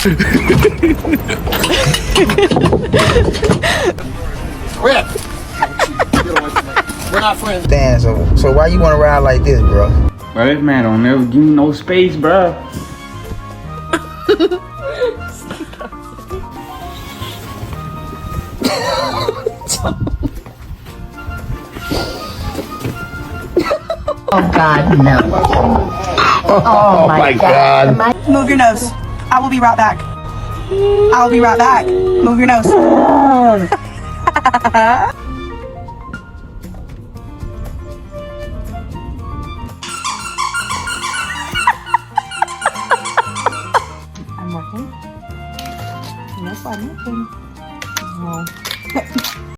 Quit. We're not friends. Damn, so why you wanna ride like this, bro? Bro, this man don't never give me no space, bro. Oh God, no. Oh my God. Move your nose. I will be right back. I'll be right back. Move your nose. I'm working. Yes, I'm working. Oh.